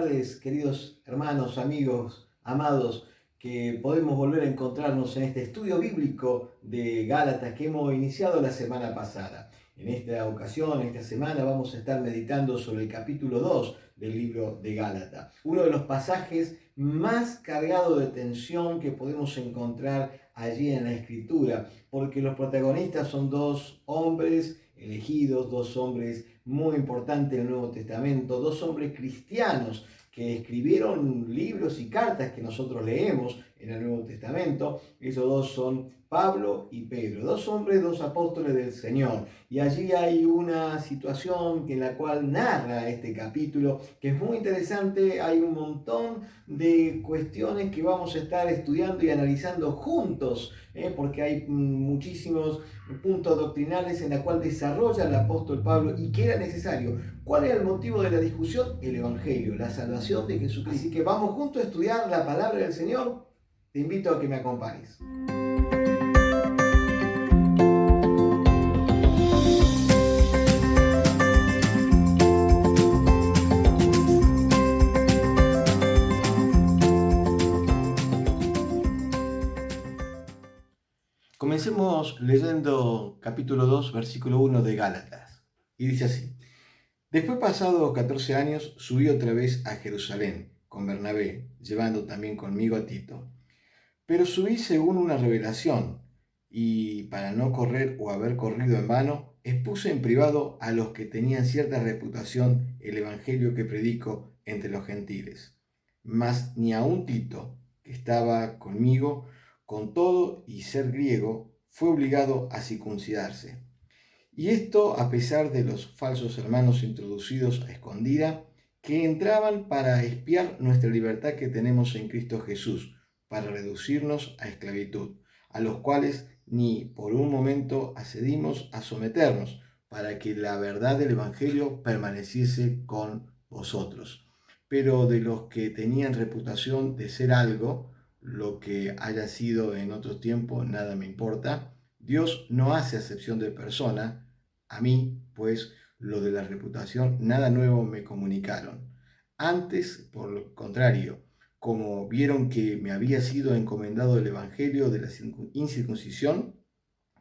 tardes, queridos hermanos, amigos, amados, que podemos volver a encontrarnos en este estudio bíblico de Gálatas que hemos iniciado la semana pasada. En esta ocasión, esta semana, vamos a estar meditando sobre el capítulo 2 del libro de Gálatas, uno de los pasajes más cargados de tensión que podemos encontrar allí en la Escritura, porque los protagonistas son dos hombres elegidos, dos hombres muy importantes en el Nuevo Testamento, dos hombres cristianos que escribieron libros y cartas que nosotros leemos en el Nuevo Testamento. Esos dos son Pablo y Pedro, dos hombres, dos apóstoles del Señor. Y allí hay una situación en la cual narra este capítulo que es muy interesante. Hay un montón de cuestiones que vamos a estar estudiando y analizando juntos, porque hay muchísimos puntos doctrinales en la cual desarrolla el apóstol Pablo y que era necesario. ¿Cuál era el motivo de la discusión? El Evangelio, la salvación de Jesucristo. Así que vamos juntos a estudiar la palabra del Señor. Te invito a que me acompañes. Comencemos leyendo capítulo 2, versículo 1 de Gálatas. Y dice así: Después, pasados 14 años, subí otra vez a Jerusalén con Bernabé, llevando también conmigo a Tito. Pero subí según una revelación, y para no correr o haber corrido en vano, expuse en privado a los que tenían cierta reputación el evangelio que predico entre los gentiles. Mas ni aun Tito, que estaba conmigo, con todo y ser griego, fue obligado a circuncidarse. Y esto a pesar de los falsos hermanos introducidos a escondida, que entraban para espiar nuestra libertad que tenemos en Cristo Jesús, para reducirnos a esclavitud, a los cuales ni por un momento accedimos a someternos, para que la verdad del Evangelio permaneciese con vosotros. Pero de los que tenían reputación de ser algo, lo que haya sido en otro tiempo, nada me importa. Dios no hace acepción de persona. A mí, pues, lo de la reputación, nada nuevo me comunicaron. Antes, por lo contrario, como vieron que me había sido encomendado el evangelio de la incircuncisión,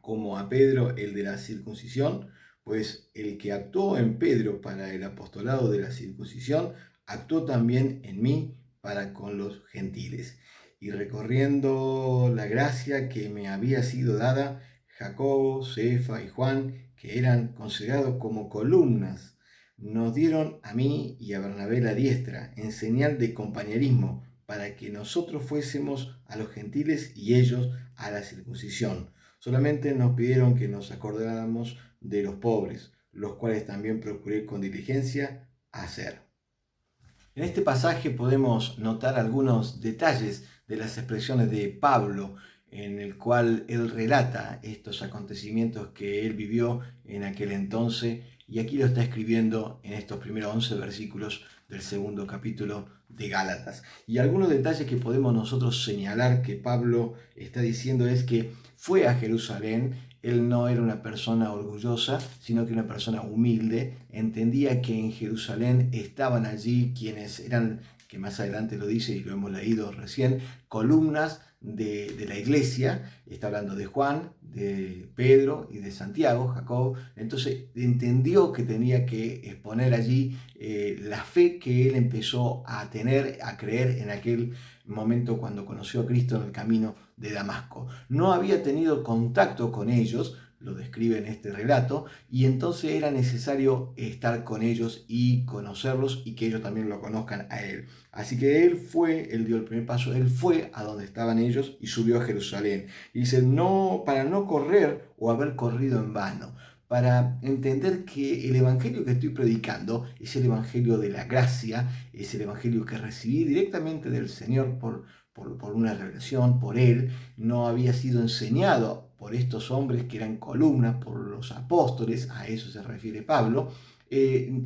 como a Pedro el de la circuncisión, pues el que actuó en Pedro para el apostolado de la circuncisión, actuó también en mí para con los gentiles. Y recorriendo la gracia que me había sido dada, Jacobo, Cefa y Juan, que eran considerados como columnas, nos dieron a mí y a Bernabé la diestra, en señal de compañerismo, para que nosotros fuésemos a los gentiles y ellos a la circuncisión. Solamente nos pidieron que nos acordáramos de los pobres, los cuales también procuré con diligencia hacer. En este pasaje podemos notar algunos detalles de las expresiones de Pablo, en el cual él relata estos acontecimientos que él vivió en aquel entonces, y aquí lo está escribiendo en estos primeros 11 versículos del segundo capítulo de Gálatas. Y algunos detalles que podemos nosotros señalar que Pablo está diciendo es que fue a Jerusalén. Él no era una persona orgullosa, sino que una persona humilde. Entendía que en Jerusalén estaban allí quienes eran, que más adelante lo dice y lo hemos leído recién, columnas de la iglesia. Está hablando de Juan, de Pedro y de Santiago, Jacob. Entonces entendió que tenía que exponer allí la fe que él empezó a tener, a creer en aquel momento cuando conoció a Cristo en el camino de Damasco. No había tenido contacto con ellos, lo describe en este relato, y entonces era necesario estar con ellos y conocerlos y que ellos también lo conozcan a él. Así que él dio el primer paso, él fue a donde estaban ellos y subió a Jerusalén. Y dice, no, para no correr o haber corrido en vano, para entender que el evangelio que estoy predicando es el evangelio de la gracia, es el evangelio que recibí directamente del Señor por una revelación, por él. No había sido enseñado por estos hombres que eran columnas, por los apóstoles, a eso se refiere Pablo,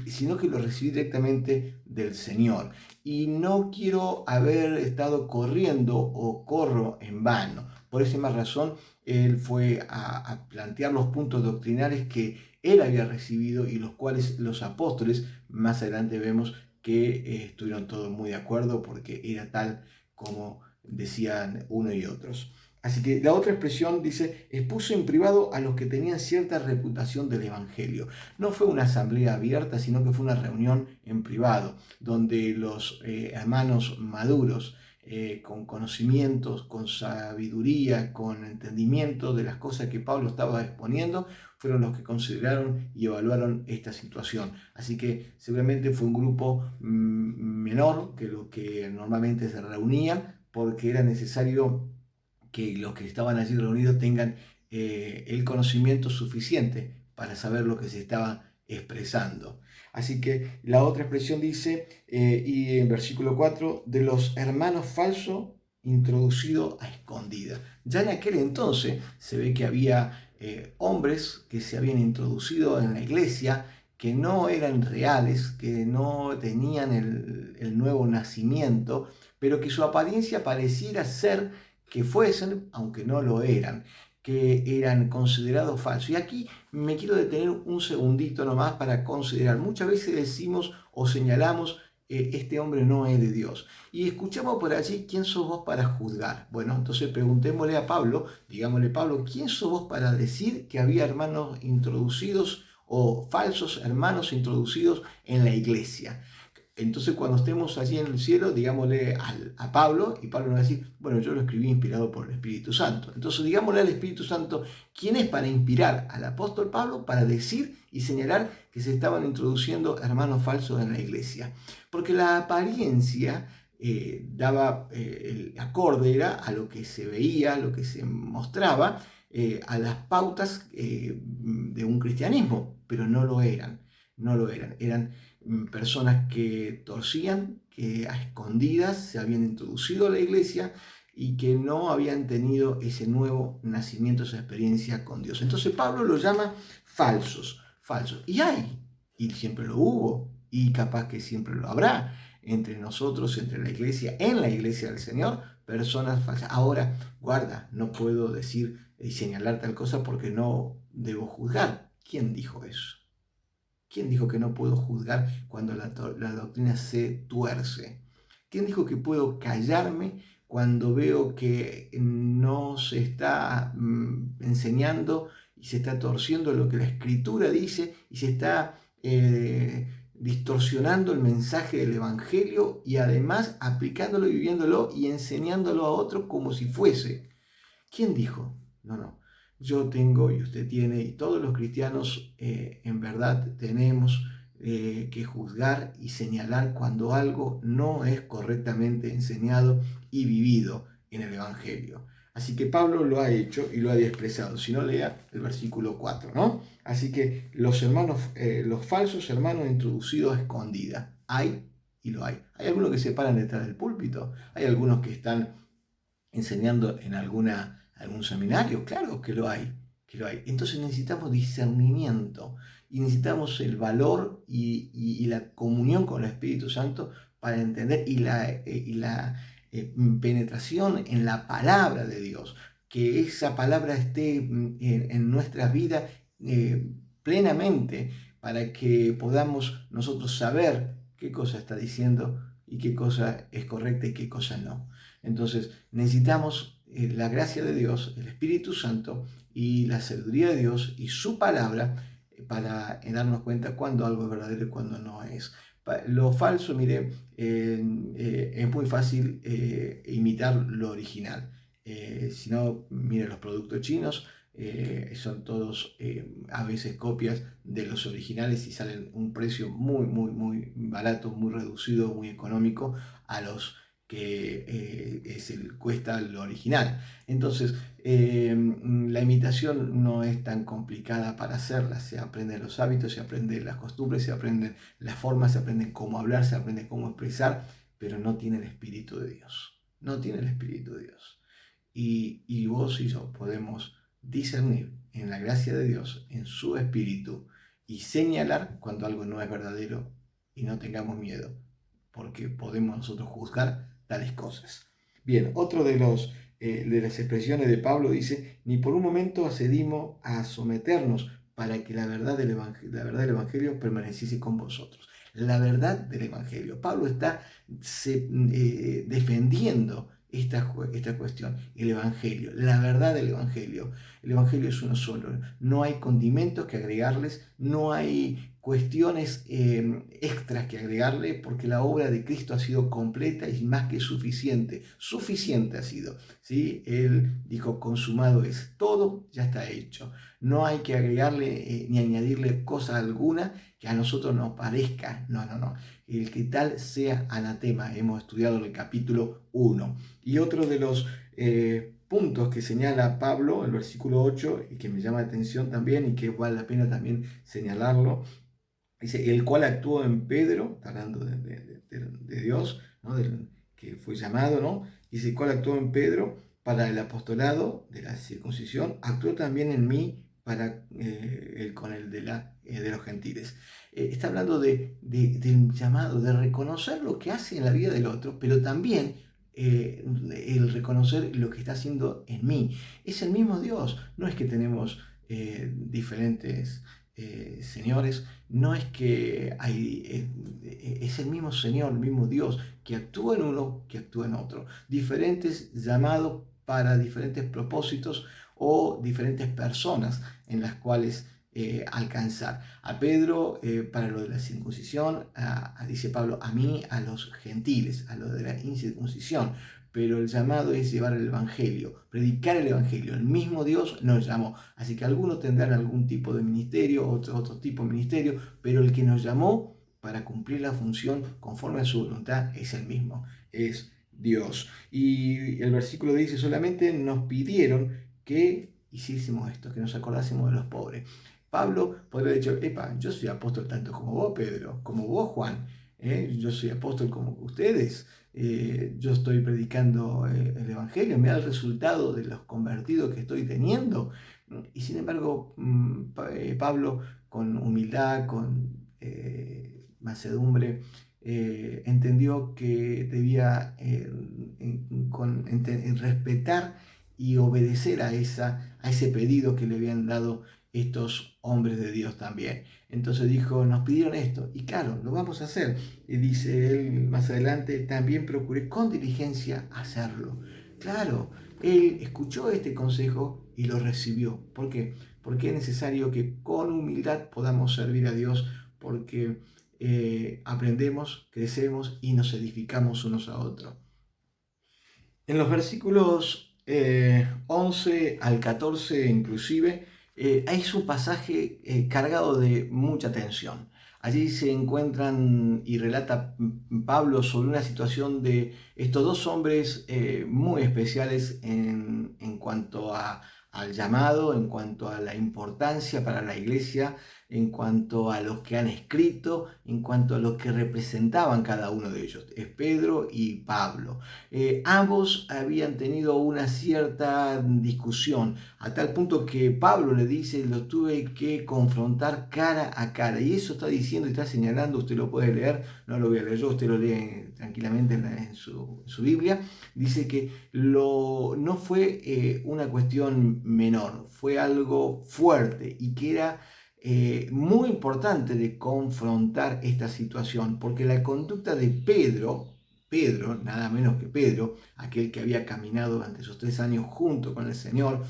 sino que lo recibí directamente del Señor. Y no quiero haber estado corriendo o corro en vano. Por esa misma razón, él fue a plantear los puntos doctrinales que él había recibido y los cuales los apóstoles, más adelante vemos que estuvieron todos muy de acuerdo porque era tal como decían uno y otros. Así que la otra expresión dice, expuso en privado a los que tenían cierta reputación del Evangelio. No fue una asamblea abierta, sino que fue una reunión en privado, donde los hermanos maduros, con conocimientos, con sabiduría, con entendimiento de las cosas que Pablo estaba exponiendo, fueron los que consideraron y evaluaron esta situación. Así que seguramente fue un grupo menor que lo que normalmente se reunían, porque era necesario que los que estaban allí reunidos tengan el conocimiento suficiente para saber lo que se estaba expresando. Así que la otra expresión dice, y en versículo 4, de los hermanos falsos introducido a escondida. Ya en aquel entonces se ve que había hombres que se habían introducido en la iglesia, que no eran reales, que no tenían el nuevo nacimiento, pero que su apariencia pareciera ser que fuesen, aunque no lo eran, que eran considerados falsos. Y aquí me quiero detener un segundito nomás para considerar. Muchas veces decimos o señalamos, este hombre no es de Dios. Y escuchamos por allí, ¿quién sos vos para juzgar? Bueno, entonces preguntémosle a Pablo, digámosle, Pablo, ¿quién sos vos para decir que había hermanos introducidos o falsos hermanos introducidos en la iglesia? Entonces, cuando estemos allí en el cielo, digámosle a Pablo, y Pablo nos va a decir, bueno, yo lo escribí inspirado por el Espíritu Santo. Entonces, digámosle al Espíritu Santo, ¿quién es para inspirar al apóstol Pablo para decir y señalar que se estaban introduciendo hermanos falsos en la iglesia? Porque la apariencia daba, el acorde era a lo que se veía, a lo que se mostraba, a las pautas de un cristianismo, pero no lo eran, no lo eran, eran personas que torcían, que a escondidas se habían introducido a la iglesia y que no habían tenido ese nuevo nacimiento, esa experiencia con Dios. Entonces Pablo lo llama falsos, falsos. Y hay, y siempre lo hubo, y capaz que siempre lo habrá entre nosotros, entre la iglesia, en la iglesia del Señor, personas falsas. Ahora, guarda, no puedo decir y señalar tal cosa porque no debo juzgar. ¿Quién dijo eso? ¿Quién dijo que no puedo juzgar cuando la doctrina se tuerce? ¿Quién dijo que puedo callarme cuando veo que no se está enseñando y se está torciendo lo que la Escritura dice y se está distorsionando el mensaje del Evangelio y además aplicándolo y viviéndolo y enseñándolo a otros como si fuese? ¿Quién dijo? No, no. Yo tengo y usted tiene y todos los cristianos en verdad tenemos que juzgar y señalar cuando algo no es correctamente enseñado y vivido en el Evangelio. Así que Pablo lo ha hecho y lo ha expresado. Si no, lea el versículo 4, ¿no? Así que los hermanos, los falsos hermanos introducidos a escondida. Hay y lo hay. Hay algunos que se paran detrás del púlpito. Hay algunos que están enseñando en algún seminario, claro que lo hay, que lo hay. Entonces necesitamos discernimiento y necesitamos el valor y la comunión con el Espíritu Santo para entender y la penetración en la palabra de Dios, que esa palabra esté en nuestras vidas plenamente para que podamos nosotros saber qué cosa está diciendo y qué cosa es correcta y qué cosa no. Entonces necesitamos la gracia de Dios, el Espíritu Santo y la sabiduría de Dios y su palabra para darnos cuenta cuando algo es verdadero y cuando no es. Lo falso, mire, es muy fácil imitar lo original. Si no, mire los productos chinos, son todos a veces copias de los originales y salen un precio muy, muy, muy barato, muy reducido, muy económico a los que cuesta lo original. Entonces, la imitación no es tan complicada para hacerla. Se aprenden los hábitos, se aprenden las costumbres, se aprenden las formas, se aprende cómo hablar, se aprende cómo expresar, pero no tiene el Espíritu de Dios. No tiene el Espíritu de Dios. Y vos y yo podemos discernir en la gracia de Dios, en su Espíritu, y señalar cuando algo no es verdadero y no tengamos miedo, porque podemos nosotros juzgar tales cosas. Bien, otro de las expresiones de Pablo dice, ni por un momento accedimos a someternos para que la verdad del Evangelio permaneciese con vosotros. la verdad del Evangelio. Pablo está defendiendo esta cuestión, el Evangelio, la verdad del Evangelio. El Evangelio es uno solo, no hay condimentos que agregarles, no hay cuestiones extras que agregarle, porque la obra de Cristo ha sido completa y más que suficiente. Suficiente ha sido, ¿sí? Él dijo, consumado es, todo ya está hecho. No hay que agregarle ni añadirle cosa alguna que a nosotros nos parezca. No, no, no. El que tal sea anatema. Hemos estudiado en el capítulo 1. Y otro de los puntos que señala Pablo, el versículo 8, y que me llama la atención también y que vale la pena también señalarlo, dice, el cual actuó en Pedro, está hablando de Dios, ¿no? Que fue llamado, ¿no? Dice, el cual actuó en Pedro para el apostolado de la circuncisión, actuó también en mí para con el de los gentiles. Está hablando del llamado, de reconocer lo que hace en la vida del otro, pero también el reconocer lo que está haciendo en mí. Es el mismo Dios, no es que tenemos diferentes señores, no es que hay, es el mismo Señor, el mismo Dios, que actúa en uno, que actúa en otro. Diferentes llamados para diferentes propósitos o diferentes personas en las cuales alcanzar. A Pedro para lo de la circuncisión, dice Pablo, a mí, a los gentiles, a lo de la incircuncisión. Pero el llamado es llevar el Evangelio, predicar el Evangelio. El mismo Dios nos llamó. Así que algunos tendrán algún tipo de ministerio, otro tipo de ministerio, pero el que nos llamó para cumplir la función conforme a su voluntad es el mismo, es Dios. Y el versículo dice, solamente nos pidieron que hiciésemos esto, que nos acordásemos de los pobres. Pablo podría haber dicho, epa, yo soy apóstol tanto como vos, Pedro, como vos, Juan. Yo soy apóstol como ustedes. Yo estoy predicando el Evangelio, mira el resultado de los convertidos que estoy teniendo. Y sin embargo, Pablo, con humildad, con mansedumbre, entendió que debía respetar y obedecer a ese pedido que le habían dado estos hombres de Dios también. Entonces dijo, nos pidieron esto, y claro, lo vamos a hacer. Y dice él más adelante, también procuré con diligencia hacerlo. Claro, él escuchó este consejo y lo recibió. ¿Por qué? Porque es necesario que con humildad podamos servir a Dios, porque aprendemos, crecemos y nos edificamos unos a otros. En los versículos 11 al 14 inclusive, hay un pasaje cargado de mucha tensión. Allí se encuentran y relata Pablo sobre una situación de estos dos hombres muy especiales en cuanto al llamado, en cuanto a la importancia para la iglesia, en cuanto a los que han escrito, en cuanto a lo que representaban cada uno de ellos. Es Pedro y Pablo. Ambos habían tenido una cierta discusión, a tal punto que Pablo le dice, lo tuve que confrontar cara a cara. Y eso está diciendo y está señalando, usted lo puede leer, no lo voy a leer yo, usted lo lee tranquilamente en su Biblia. Dice que no fue una cuestión menor, fue algo fuerte y que era muy importante de confrontar esta situación, porque la conducta de Pedro, nada menos que Pedro, aquel que había caminado durante esos 3 años junto con el Señor,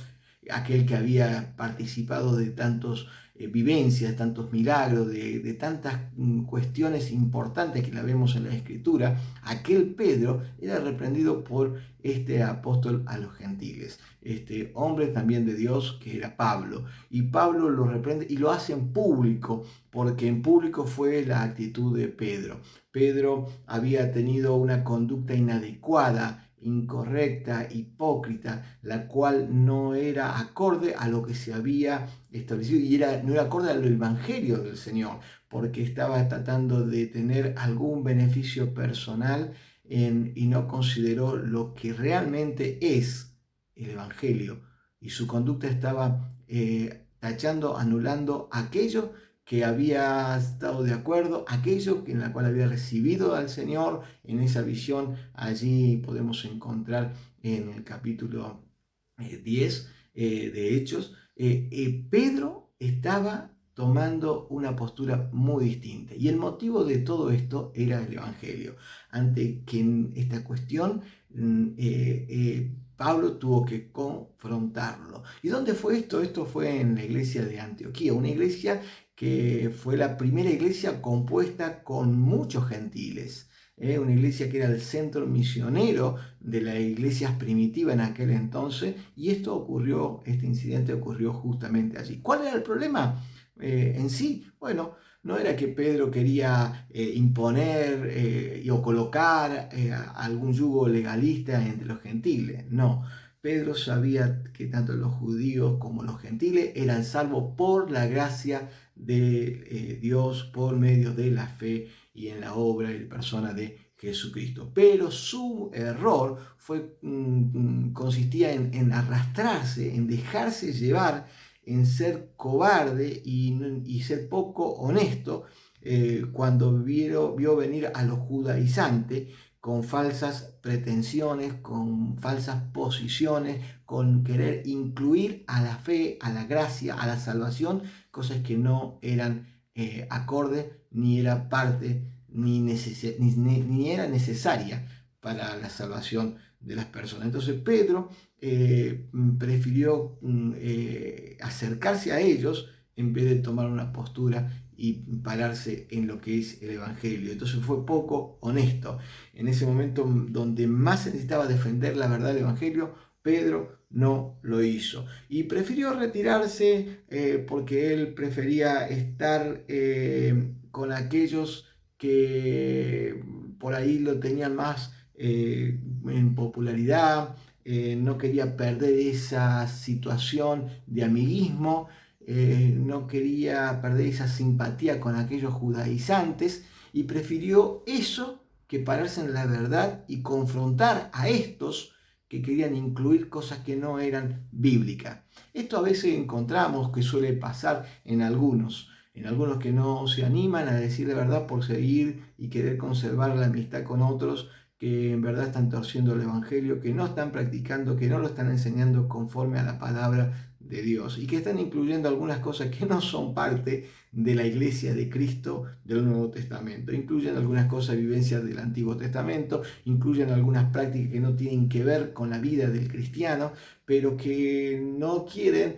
aquel que había participado de tantas vivencias, tantos milagros, de tantas cuestiones importantes que la vemos en la Escritura, aquel Pedro era reprendido por este apóstol a los gentiles, este hombre también de Dios que era Pablo, y Pablo lo reprende y lo hace en público, porque en público fue la actitud de Pedro. Pedro había tenido una conducta inadecuada, incorrecta, hipócrita, la cual no era acorde a lo que se había establecido y no era acorde al evangelio del Señor, porque estaba tratando de tener algún beneficio personal y no consideró lo que realmente es el evangelio, y su conducta estaba tachando, anulando aquello que había estado de acuerdo, aquello en la cual había recibido al Señor en esa visión. Allí podemos encontrar en el capítulo 10 de Hechos, Pedro estaba tomando una postura muy distinta. Y el motivo de todo esto era el Evangelio. Ante que en esta cuestión Pablo tuvo que confrontarlo. ¿Y dónde fue esto? Esto fue en la iglesia de Antioquía, una iglesia que fue la primera iglesia compuesta con muchos gentiles. Una iglesia que era el centro misionero de las iglesias primitivas en aquel entonces, y este incidente ocurrió justamente allí. ¿Cuál era el problema en sí? Bueno, no era que Pedro quería imponer o colocar algún yugo legalista entre los gentiles, no. Pedro sabía que tanto los judíos como los gentiles eran salvos por la gracia de Dios, por medio de la fe y en la obra y persona de Jesucristo. Pero su error consistía en arrastrarse, en dejarse llevar, en ser cobarde y ser poco honesto cuando vio venir a los judaizantes con falsas pretensiones, con falsas posiciones, con querer incluir a la fe, a la gracia, a la salvación, cosas que no eran acorde, ni era parte, ni era necesaria para la salvación de las personas. Entonces Pedro prefirió acercarse a ellos en vez de tomar una postura y pararse en lo que es el Evangelio. Entonces fue poco honesto. En ese momento donde más se necesitaba defender la verdad del Evangelio, Pedro no lo hizo. Y prefirió retirarse porque él prefería estar con aquellos que por ahí lo tenían más en popularidad. No quería perder esa situación de amiguismo. No quería perder esa simpatía con aquellos judaizantes y prefirió eso que pararse en la verdad y confrontar a estos que querían incluir cosas que no eran bíblicas. Esto a veces encontramos que suele pasar en algunos que no se animan a decir la verdad por seguir y querer conservar la amistad con otros que en verdad están torciendo el Evangelio, que no están practicando, que no lo están enseñando conforme a la palabra de Dios y que están incluyendo algunas cosas que no son parte de la iglesia de Cristo del Nuevo Testamento. Incluyen algunas cosas, vivencias del Antiguo Testamento, incluyen algunas prácticas que no tienen que ver con la vida del cristiano, pero que no quieren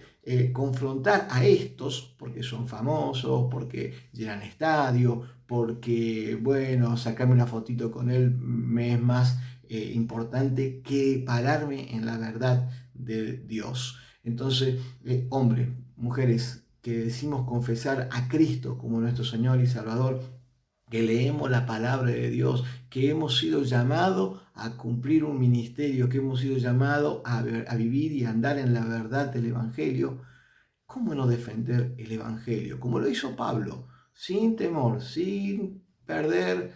confrontar a estos porque son famosos, porque llenan estadio, porque, bueno, sacarme una fotito con él me es más importante que pararme en la verdad de Dios. Entonces, hombres, mujeres que decimos confesar a Cristo como nuestro Señor y Salvador, que leemos la palabra de Dios, que hemos sido llamados a cumplir un ministerio, que hemos sido llamados a vivir y andar en la verdad del Evangelio, ¿cómo no defender el Evangelio? Como lo hizo Pablo, sin temor, sin perder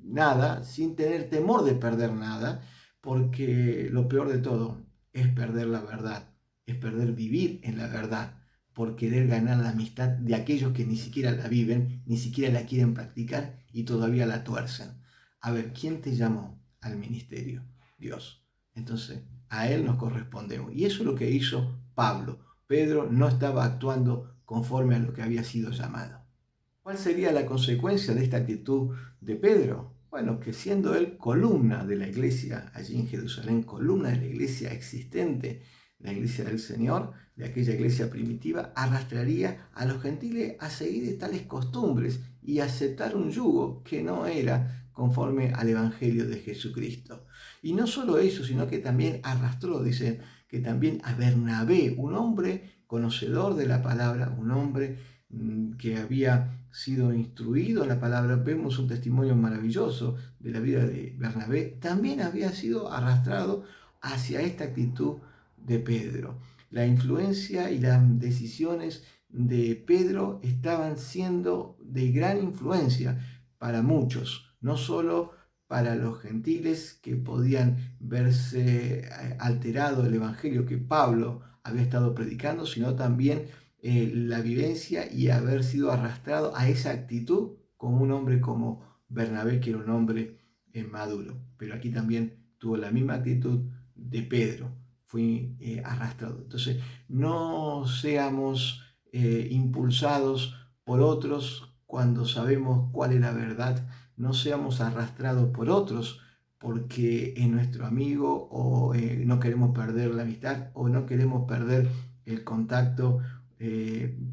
nada, sin tener temor de perder nada, porque lo peor de todo es perder la verdad, es perder vivir en la verdad por querer ganar la amistad de aquellos que ni siquiera la viven, ni siquiera la quieren practicar y todavía la tuercen. A ver, ¿quién te llamó al ministerio? Dios. Entonces, a Él nos correspondemos. Y eso es lo que hizo Pablo. Pedro no estaba actuando conforme a lo que había sido llamado. ¿Cuál sería la consecuencia de esta actitud de Pedro? Bueno, que siendo él columna de la iglesia allí en Jerusalén, columna de la iglesia existente, la iglesia del Señor, de aquella iglesia primitiva, arrastraría a los gentiles a seguir tales costumbres y aceptar un yugo que no era conforme al Evangelio de Jesucristo. Y no solo eso, sino que también arrastró, dice, que también a Bernabé, un hombre conocedor de la palabra, un hombre que había sido instruido en la palabra. Vemos un testimonio maravilloso de la vida de Bernabé, también había sido arrastrado hacia esta actitud de Pedro. La influencia y las decisiones de Pedro estaban siendo de gran influencia para muchos, no solo para los gentiles que podían verse alterado el evangelio que Pablo había estado predicando, sino también la vivencia y haber sido arrastrado a esa actitud con un hombre como Bernabé, que era un hombre maduro. Pero aquí también tuvo la misma actitud de Pedro, fue arrastrado. Entonces, no seamos impulsados por otros cuando sabemos cuál es la verdad. No seamos arrastrados por otros porque es nuestro amigo o no queremos perder la amistad o no queremos perder el contacto,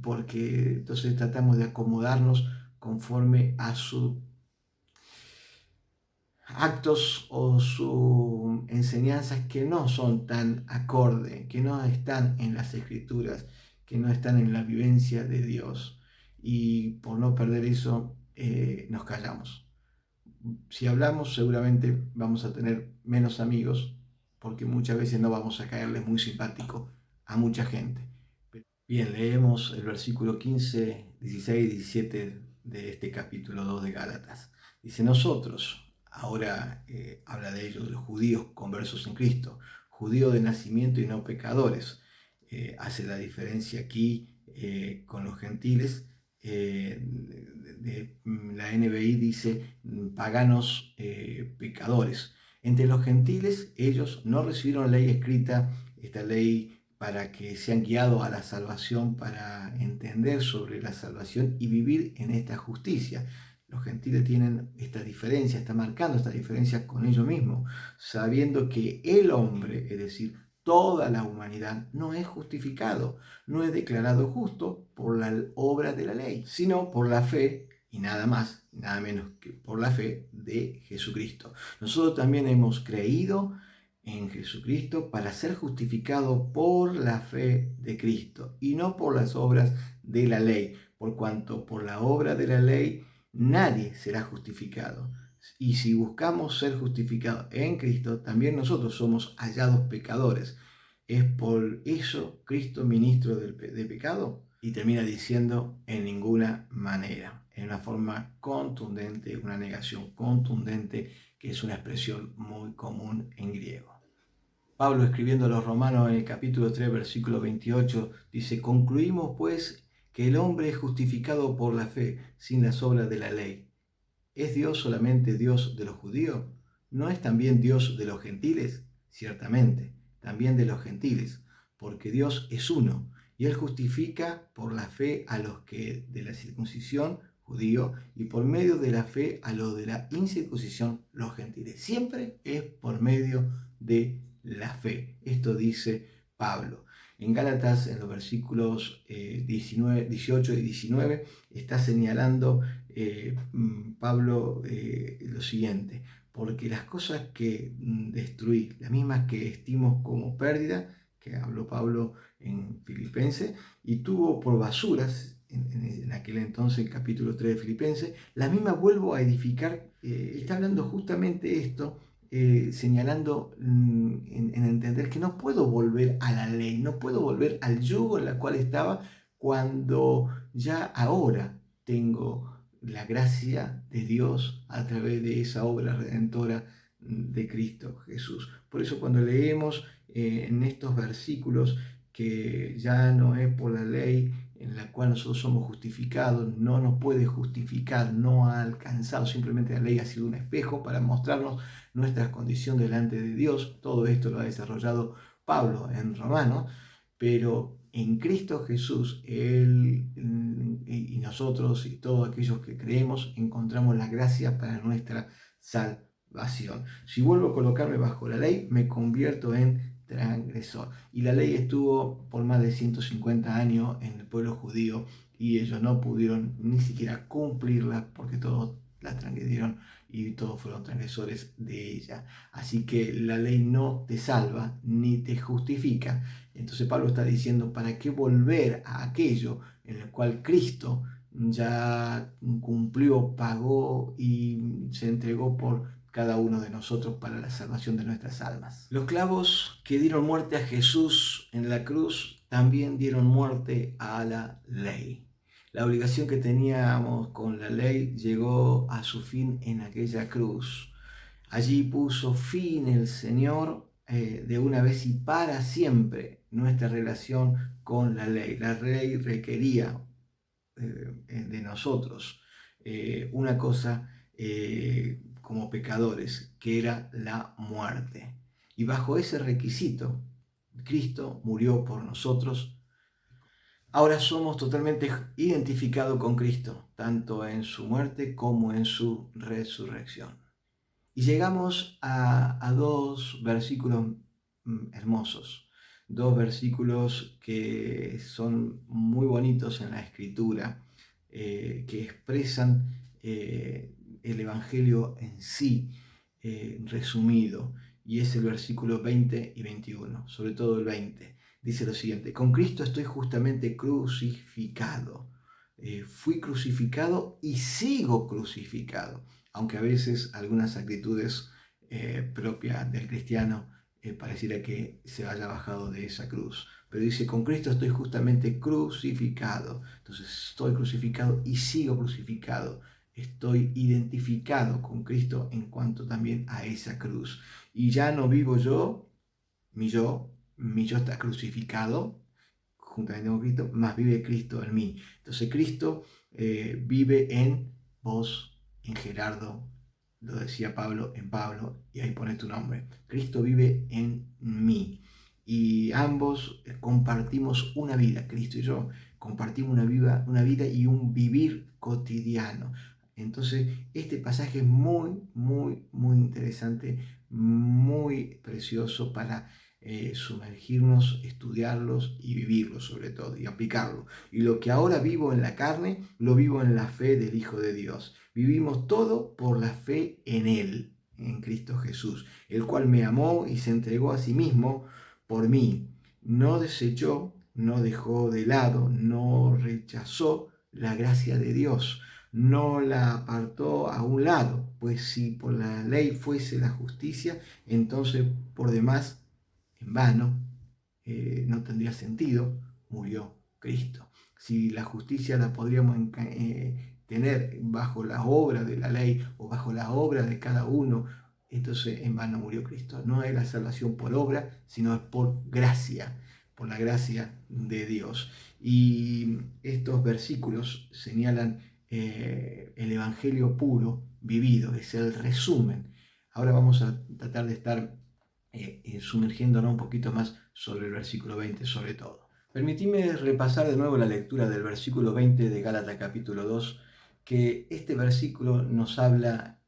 porque entonces tratamos de acomodarnos conforme a sus actos o sus enseñanzas que no son tan acorde, que no están en las escrituras, que no están en la vivencia de Dios. Y por no perder eso, nos callamos. Si hablamos, seguramente vamos a tener menos amigos, porque muchas veces no vamos a caerles muy simpático a mucha gente. Bien, leemos el versículo 15, 16 y 17 de este capítulo 2 de Gálatas. Dice: nosotros, ahora habla de ellos, los judíos conversos en Cristo, judíos de nacimiento y no pecadores. Hace la diferencia aquí con los gentiles. La NBI dice paganos, pecadores. Entre los gentiles, ellos no recibieron ley escrita, esta ley para que sean guiados a la salvación, para entender sobre la salvación y vivir en esta justicia. Los gentiles tienen esta diferencia, está marcando esta diferencia con ellos mismos, sabiendo que el hombre, es decir, toda la humanidad, no es justificado, no es declarado justo por la obra de la ley, sino por la fe, y nada más, nada menos que por la fe de Jesucristo. Nosotros también hemos creído en Jesucristo para ser justificado por la fe de Cristo y no por las obras de la ley, por cuanto por la obra de la ley nadie será justificado. Y si buscamos ser justificados en Cristo, también nosotros somos hallados pecadores. ¿Es por eso Cristo ministro de pecado? Y termina diciendo: en ninguna manera, en una forma contundente, una negación contundente, que es una expresión muy común en griego. Pablo, escribiendo a los Romanos en el capítulo 3, versículo 28, dice: concluimos pues que el hombre es justificado por la fe sin las obras de la ley. ¿Es Dios solamente Dios de los judíos? ¿No es también Dios de los gentiles? Ciertamente, también de los gentiles, porque Dios es uno, y Él justifica por la fe a los que de la circuncisión, judío, y por medio de la fe a los de la incircuncisión, los gentiles. Siempre es por medio de la fe. Esto dice Pablo. En Gálatas, en los versículos 18 y 19, está señalando Pablo lo siguiente: porque las cosas que destruí, las mismas que estimo como pérdida, que habló Pablo en Filipenses, y tuvo por basuras, en aquel entonces, el capítulo 3 de Filipenses, las mismas vuelvo a edificar. Está hablando justamente esto, señalando en entender que no puedo volver a la ley, no puedo volver al yugo en la cual estaba, cuando ya ahora tengo la gracia de Dios a través de esa obra redentora de Cristo Jesús. Por eso cuando leemos en estos versículos que ya no es por la ley en la cual nosotros somos justificados, no nos puede justificar, no ha alcanzado, simplemente la ley ha sido un espejo para mostrarnos nuestra condición delante de Dios. Todo esto lo ha desarrollado Pablo en Romanos, pero en Cristo Jesús, Él y nosotros y todos aquellos que creemos, encontramos la gracia para nuestra salvación. Si vuelvo a colocarme bajo la ley, me convierto en transgresor. Y la ley estuvo por más de 150 años en el pueblo judío y ellos no pudieron ni siquiera cumplirla, porque todos la transgredieron y todos fueron transgresores de ella. Así que la ley no te salva ni te justifica. Entonces Pablo está diciendo: ¿para qué volver a aquello en el cual Cristo ya cumplió, pagó y se entregó por cada uno de nosotros para la salvación de nuestras almas? Los clavos que dieron muerte a Jesús en la cruz también dieron muerte a la ley. La obligación que teníamos con la ley llegó a su fin en aquella cruz. Allí puso fin el Señor de una vez y para siempre nuestra relación con la ley. La ley requería de nosotros una cosa como pecadores, que era la muerte. Y bajo ese requisito, Cristo murió por nosotros. Ahora somos totalmente identificados con Cristo, tanto en su muerte como en su resurrección. Y llegamos a dos versículos hermosos, dos versículos que son muy bonitos en la Escritura, que expresan el Evangelio en sí, resumido, y es el versículo 20 y 21, sobre todo el 20. Dice lo siguiente: con Cristo estoy justamente crucificado. Fui crucificado y sigo crucificado, aunque a veces algunas actitudes propias del cristiano pareciera que se haya bajado de esa cruz. Pero dice, con Cristo estoy justamente crucificado. Entonces estoy crucificado y sigo crucificado. Estoy identificado con Cristo en cuanto también a esa cruz. Y ya no vivo yo, mi yo está crucificado juntamente con Cristo, más vive Cristo en mí. Entonces Cristo vive en vos, en Gerardo, lo decía Pablo, en Pablo, y ahí pone tu nombre. Cristo vive en mí. Y ambos compartimos una vida, Cristo y yo, compartimos una vida y un vivir cotidiano. Entonces, este pasaje es muy, muy, muy interesante, muy precioso para sumergirnos, estudiarlos y vivirlos sobre todo y aplicarlo. Y lo que ahora vivo en la carne, lo vivo en la fe del Hijo de Dios. Vivimos todo por la fe en Él, en Cristo Jesús, el cual me amó y se entregó a sí mismo por mí. No desechó, no dejó de lado, no rechazó la gracia de Dios, no la apartó a un lado, pues si por la ley fuese la justicia, entonces por demás en vano, no tendría sentido, murió Cristo. Si la justicia la podríamos tener bajo la obra de la ley o bajo la obra de cada uno, entonces en vano murió Cristo. No es la salvación por obra, sino es por gracia, por la gracia de Dios. Y estos versículos señalan el Evangelio puro, vivido, es el resumen. Ahora vamos a tratar de estar sumergiéndonos un poquito más sobre el versículo 20 sobre todo. Permitime repasar de nuevo la lectura del versículo 20 de Gálatas capítulo 2, que este versículo nos habla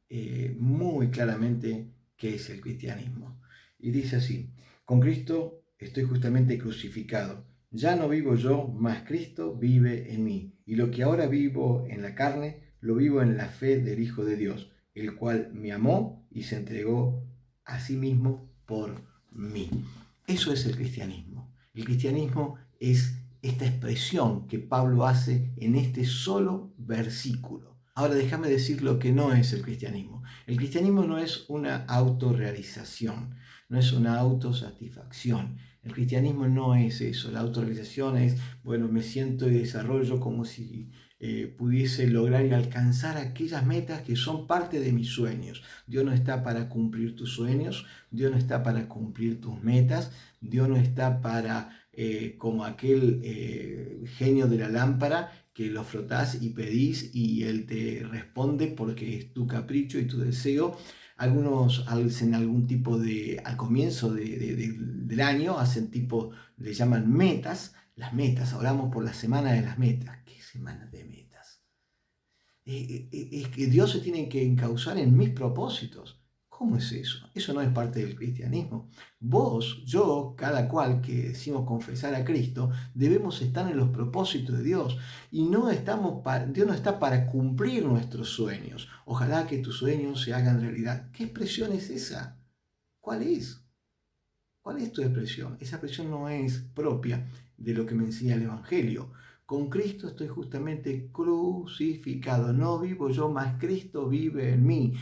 muy claramente qué es el cristianismo. Y dice así: con Cristo estoy justamente crucificado. Ya no vivo yo, mas Cristo vive en mí. Y lo que ahora vivo en la carne, lo vivo en la fe del Hijo de Dios, el cual me amó y se entregó a sí mismo por mí. Eso es el cristianismo. El cristianismo es esta expresión que Pablo hace en este solo versículo. Ahora déjame decir lo que no es el cristianismo. El cristianismo no es una autorrealización, no es una autosatisfacción. El cristianismo no es eso. La autorrealización es, bueno, me siento y desarrollo como si pudiese lograr y alcanzar aquellas metas que son parte de mis sueños. Dios no está para cumplir tus sueños, Dios no está para cumplir tus metas, Dios no está para, como aquel genio de la lámpara, que lo frotás y pedís y Él te responde porque es tu capricho y tu deseo. Algunos hacen algún tipo de, al comienzo del año, hacen tipo, le llaman metas, las metas, oramos por la semana de las metas. ¿Qué semana de metas? Es que Dios se tiene que encauzar en mis propósitos. ¿Cómo es eso? Eso no es parte del cristianismo. Vos, yo, cada cual que decimos confesar a Cristo, debemos estar en los propósitos de Dios. Y no estamos Dios no está para cumplir nuestros sueños. Ojalá que tus sueños se hagan realidad. ¿Qué expresión es esa? ¿Cuál es? ¿Cuál es tu expresión? Esa expresión no es propia de lo que me enseña el Evangelio. Con Cristo estoy justamente crucificado. No vivo yo, mas Cristo vive en mí.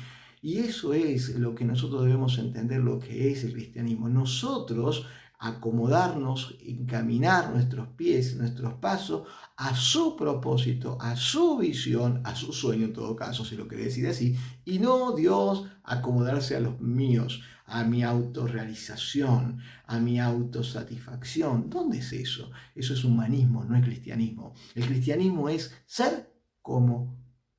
Y eso es lo que nosotros debemos entender, lo que es el cristianismo. Nosotros acomodarnos, encaminar nuestros pies, nuestros pasos a su propósito, a su visión, a su sueño en todo caso, si lo quiere decir así, y no Dios acomodarse a los míos, a mi autorrealización, a mi autosatisfacción. ¿Dónde es eso? Eso es humanismo, no es cristianismo. El cristianismo es ser como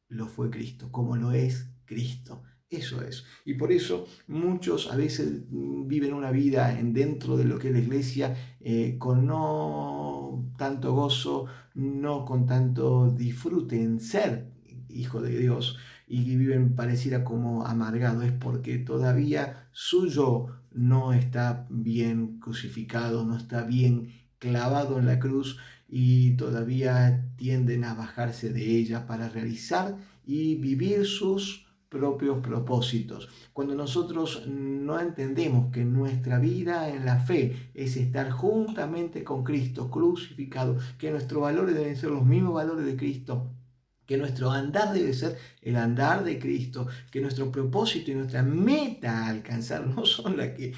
lo fue Cristo, como lo es Cristo. Eso es. Y por eso muchos a veces viven una vida dentro de lo que es la iglesia con no tanto gozo, no con tanto disfrute en ser hijo de Dios y viven pareciera como amargados. Es porque todavía su yo no está bien crucificado, no está bien clavado en la cruz y todavía tienden a bajarse de ella para realizar y vivir sus propios propósitos. Cuando nosotros no entendemos que nuestra vida en la fe es estar juntamente con Cristo crucificado, que nuestros valores deben ser los mismos valores de Cristo, que nuestro andar debe ser el andar de Cristo, que nuestro propósito y nuestra meta a alcanzar no son las que,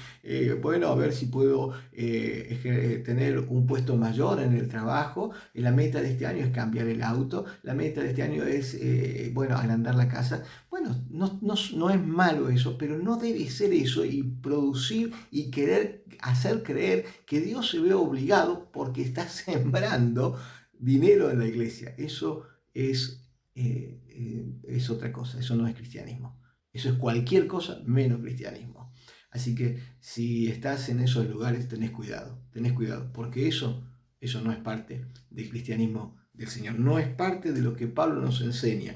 bueno, a ver si puedo tener un puesto mayor en el trabajo, la meta de este año es cambiar el auto, la meta de este año es, bueno, agrandar la casa. Bueno, no es malo eso, pero no debe ser eso y producir y querer hacer creer que Dios se ve obligado porque está sembrando dinero en la iglesia. Eso es otra cosa, eso no es cristianismo. Eso es cualquier cosa menos cristianismo. Así que si estás en esos lugares, tenés cuidado, porque eso no es parte del cristianismo del Señor, no es parte de lo que Pablo nos enseña.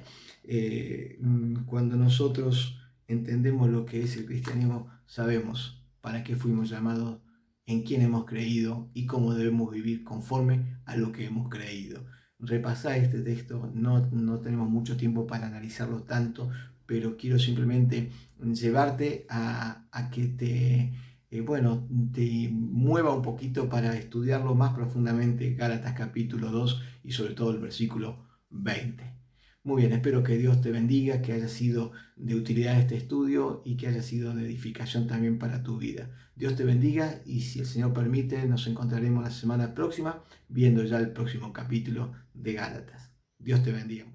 Cuando nosotros entendemos lo que es el cristianismo, sabemos para qué fuimos llamados, en quién hemos creído y cómo debemos vivir conforme a lo que hemos creído. Repasá este texto, no tenemos mucho tiempo para analizarlo tanto, pero quiero simplemente llevarte a que bueno, te mueva un poquito para estudiarlo más profundamente, Gálatas capítulo 2 y sobre todo el versículo 20. Muy bien, espero que Dios te bendiga, que haya sido de utilidad este estudio y que haya sido de edificación también para tu vida. Dios te bendiga y si el Señor permite, nos encontraremos la semana próxima viendo ya el próximo capítulo de Gálatas. Dios te bendiga.